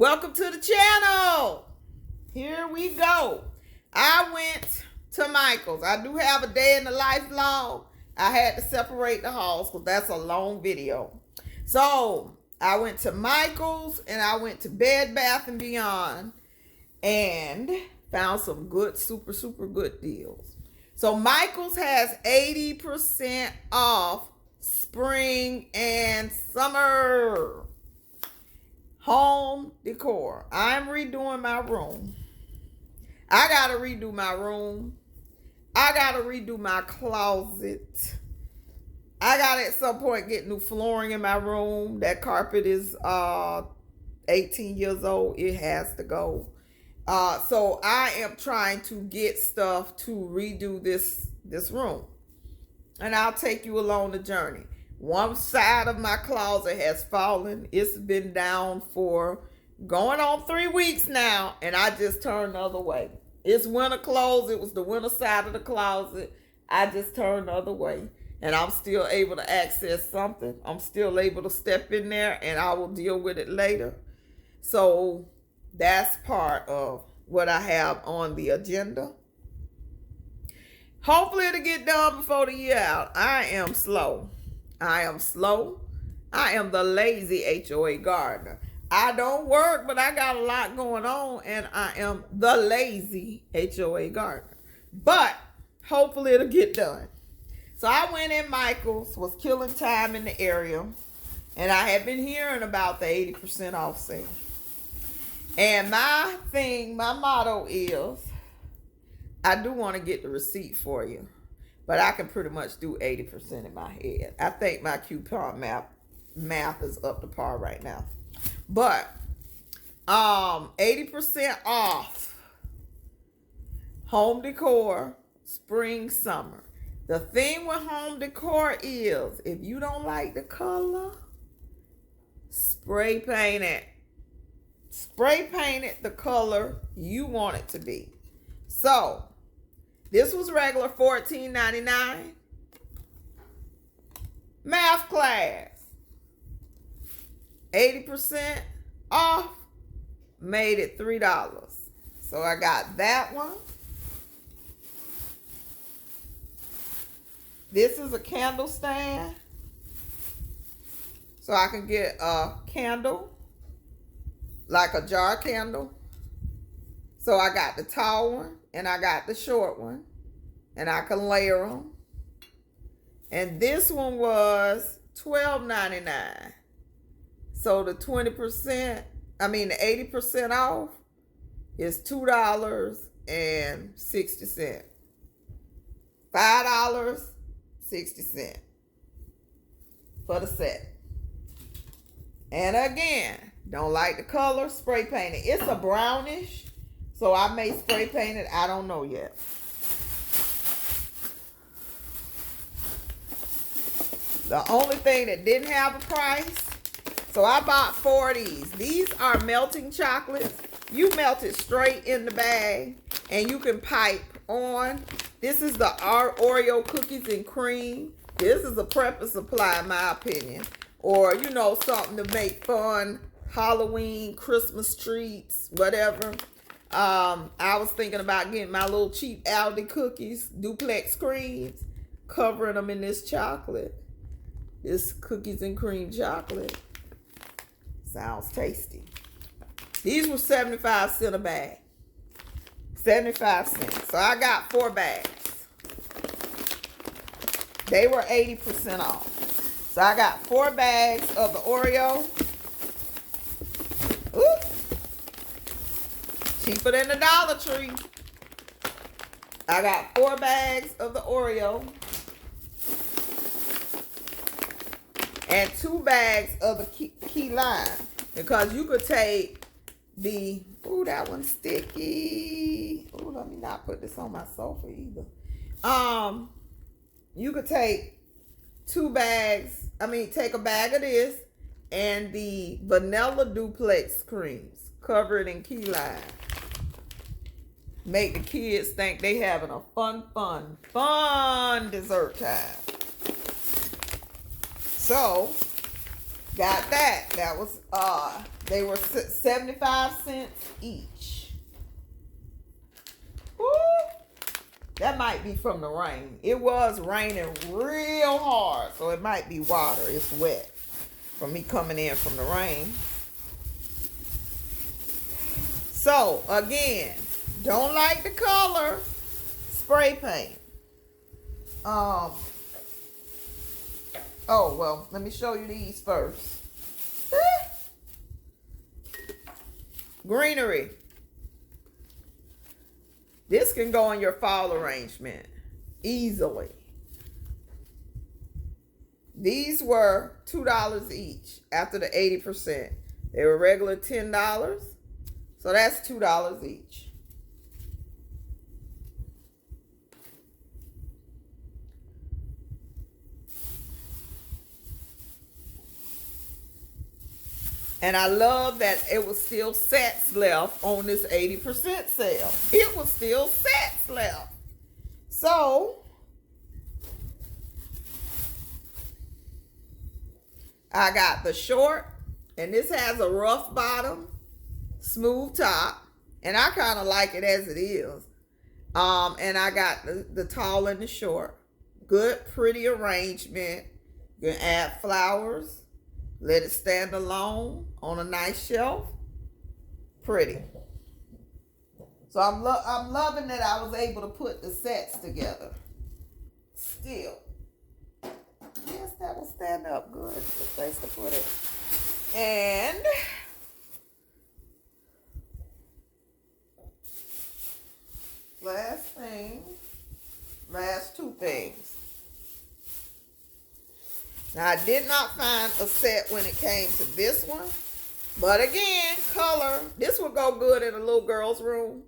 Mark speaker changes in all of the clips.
Speaker 1: Welcome to the channel. Here we go. I went to Michael's. I do have a day in the life vlog. I had to separate the hauls because that's a long video. So I went to Michael's and I went to Bed Bath & Beyond and found some good, super good deals. So Michael's has 80% off spring and summer home decor. I'm redoing my room. I gotta redo my room. I gotta redo my closet. I gotta at some point get new flooring in my room. That carpet is 18 years old. It has to go. So I am trying to get stuff to redo this room. And I'll take you along the journey. One side of my closet has fallen. It's been down for going on 3 weeks now, and I just turned the other way. It's winter clothes. It was the winter side of the closet. I just turned the other way, and I'm still able to access something. I'm still able to step in there, and I will deal with it later. So that's part of what I have on the agenda. Hopefully it'll get done before the year out. I am slow. I am the lazy HOA gardener. I don't work, but I got a lot going on, and I am the lazy HOA gardener. But hopefully it'll get done. So I went in Michael's, was killing time in the area, and I have been hearing about the 80% off sale. And my motto is, I do want to get the receipt for you, but I can pretty much do 80% in my head. I think my coupon math is up to par right now. But 80% off home decor, spring, summer. The thing with home decor is, if you don't like the color, spray paint it. Spray paint it the color you want it to be. So this was regular $14.99. Math class. 80% off. Made it $3. So I got that one. This is a candle stand. So I can get a candle, like a jar candle. So I got the tall one and I got the short one, and I can layer them. And this one was $12.99. So the 80% off is $2.60. $5.60 for the set. And again, don't like the color, spray paint it. It's a brownish, so I may spray paint it. I don't know yet. The only thing that didn't have a price, so I bought 4 of these. These are melting chocolates. You melt it straight in the bag, and you can pipe on. This is the Oreo cookies and cream. This is a prep and supply, in my opinion. Or, something to make fun Halloween, Christmas treats, whatever. I was thinking about getting my little cheap Aldi cookies, duplex creams, covering them in this chocolate. This cookies and cream chocolate. Sounds tasty. These were 75 cents a bag. 75 cents. So I got 4 bags. They were 80% off. So I got 4 bags of the Oreo. Ooh. Cheaper than the Dollar Tree. I got 4 bags of the Oreo. And 2 bags of the key lime. Because you could take the, that one's sticky. Let me not put this on my sofa either. You could take 2 bags, take a bag of this and the vanilla duplex creams, cover it in key lime. Make the kids think they having a fun dessert time. So Got that. That was they were 75 cents each. Woo! That might be from the rain. It was raining real hard, so it might be water. It's wet from me coming in from the rain. So, again, don't like the color, spray paint. Oh, well, let me show you these first. Greenery. This can go in your fall arrangement easily. These were $2 each after the 80%. They were regular $10. So that's $2 each. And I love that it was still sets left on this 80% sale. It was still sets left. So, I got the short, and this has a rough bottom, smooth top, and I kind of like it as it is. And I got the tall and the short. Good, pretty arrangement. You can add flowers. Let it stand alone on a nice shelf. Pretty. So I'm loving that I was able to put the sets together. Still. Yes, that will stand up good. Good place to put it. And last thing. Last two things. Now, I did not find a set when it came to this one. But again, color. This would go good in a little girl's room.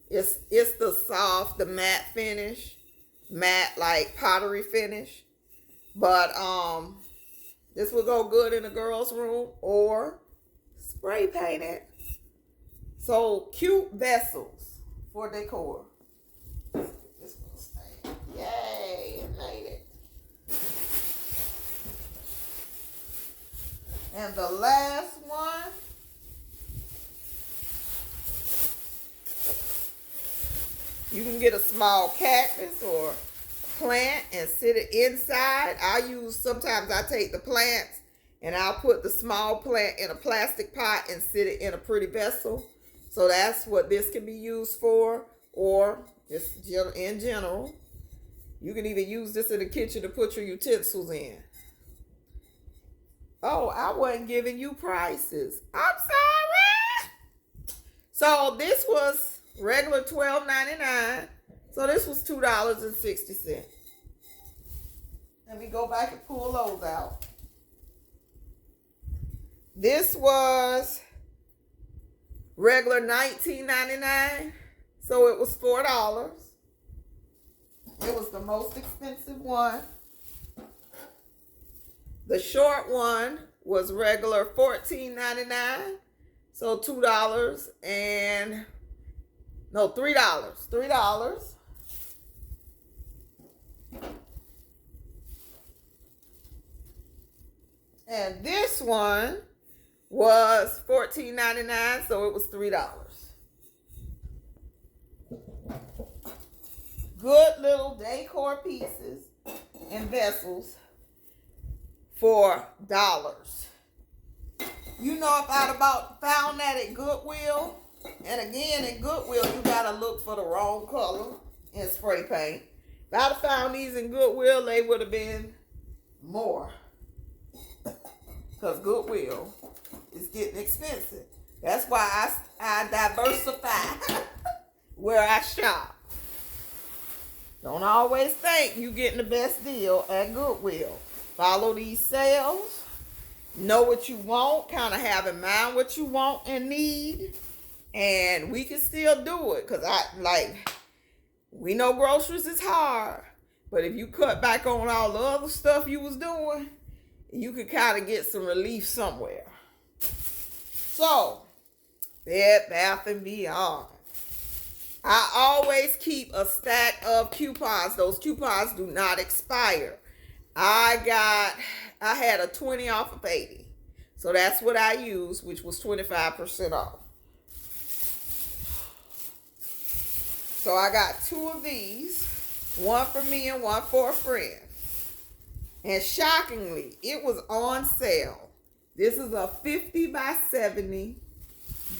Speaker 1: It's the soft, the matte finish. Matte, like pottery finish. But this would go good in a girl's room or spray paint it. So, cute vessels for decor. Yay, it made it. And the last one. You can get a small cactus or plant and sit it inside. Sometimes I take the plants and I'll put the small plant in a plastic pot and sit it in a pretty vessel. So that's what this can be used for, or just in general. You can even use this in the kitchen to put your utensils in. Oh, I wasn't giving you prices. I'm sorry. So this was regular $12.99. So this was $2.60. Let me go back and pull those out. This was regular $19.99. So it was $4. It was the most expensive one. The short one was regular $14.99. So $3. $3. And this one was $14.99, so it was $3. Good little decor pieces and vessels for $. You know, if I'd about found that at Goodwill, and again at Goodwill, you gotta look for the wrong color in spray paint. If I'd have found these in Goodwill, they would have been more. Because Goodwill is getting expensive. That's why I diversify where I shop. Don't always think you getting the best deal at Goodwill. Follow these sales. Know what you want. Kind of have in mind what you want and need. And we can still do it. Because we know groceries is hard. But if you cut back on all the other stuff you was doing, you could kind of get some relief somewhere. So, Bed Bath & Beyond. I always keep a stack of coupons. Those coupons do not expire. I had a 20 off of 80. So that's what I used, which was 25% off. So I got 2 of these, one for me and one for a friend. And shockingly, it was on sale. This is a 50 by 70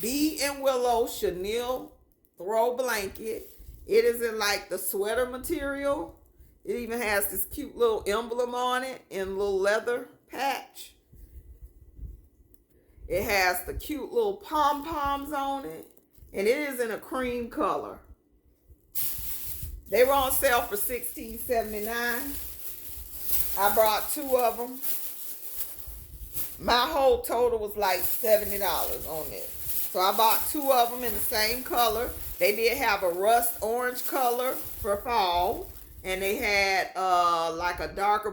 Speaker 1: Bee and Willow Chenille throw blanket. It is in like the sweater material. It even has this cute little emblem on it in a little leather patch. It has the cute little pom-poms on it. And it is in a cream color. They were on sale for $16.79. I brought 2 of them. My whole total was like $70 on this. So I bought 2 of them in the same color. They did have a rust orange color for fall. And they had like a darker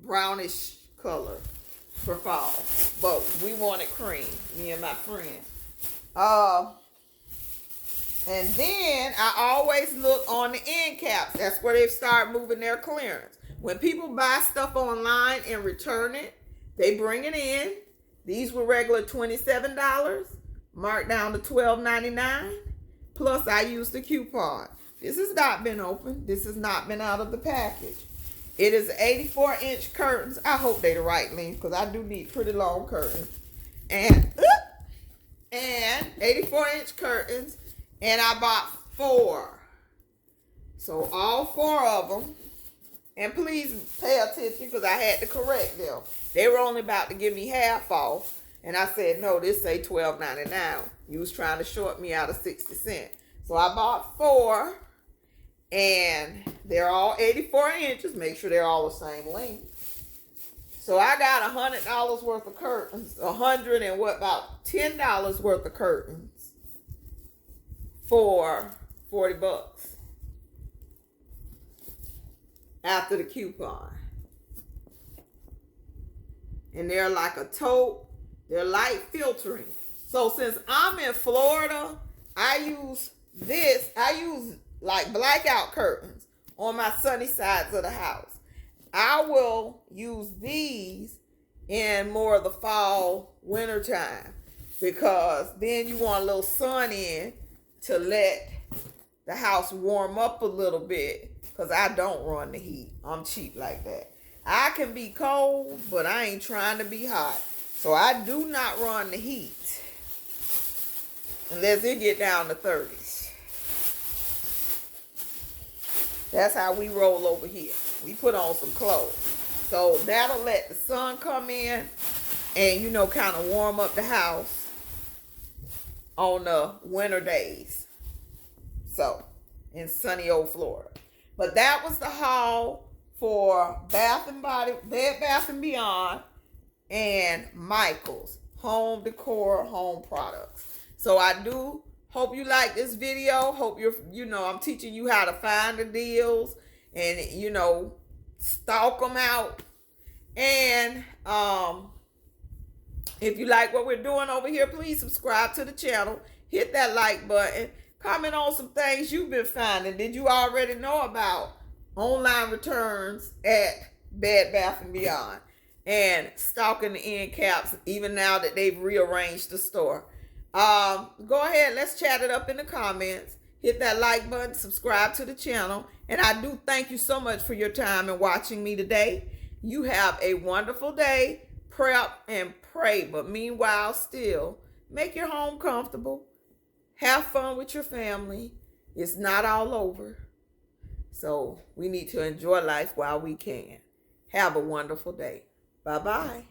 Speaker 1: brownish color for fall. But we wanted cream, me and my friend. And then I always look on the end caps. That's where they start moving their clearance. When people buy stuff online and return it, they bring it in. These were regular $27, marked down to $12.99. Plus I used the coupon. This has not been opened. This has not been out of the package. It is 84-inch curtains. I hope they're the right length because I do need pretty long curtains. And 84-inch curtains. And I bought 4. So all 4 of them. And please pay attention because I had to correct them. They were only about to give me half off. And I said, no, this say $12.99. You was trying to short me out of 60 cents. So I bought 4. And they're all 84 inches. Make sure they're all the same length. So I got $100 worth of curtains. about $10 worth of curtains for $40 after the coupon. And they're like a taupe. They're light filtering. So since I'm in Florida, I use like blackout curtains on my sunny sides of the house. I will use these in more of the fall, winter time, because then you want a little sun in to let the house warm up a little bit, because I don't run the heat. I'm cheap like that. I can be cold, but I ain't trying to be hot. So I do not run the heat unless it get down to 30s. That's how we roll over here. We put on some clothes. So that'll let the sun come in and, kind of warm up the house on the winter days. So, in sunny old Florida. But that was the haul for Bed Bath & Beyond and Michael's home decor, home products. So I do hope you like this video. Hope I'm teaching you how to find the deals and, stalk them out. And if you like what we're doing over here, please subscribe to the channel. Hit that like button. Comment on some things you've been finding. Did you already know about online returns at Bed Bath & Beyond? And stalking the end caps, even now that they've rearranged the store. Go ahead, let's chat it up in the comments. Hit that like button, subscribe to the channel. And I do thank you so much for your time and watching me today. You have a wonderful day. Prep and pray. But meanwhile, still, make your home comfortable. Have fun with your family. It's not all over. So we need to enjoy life while we can. Have a wonderful day. Bye-bye.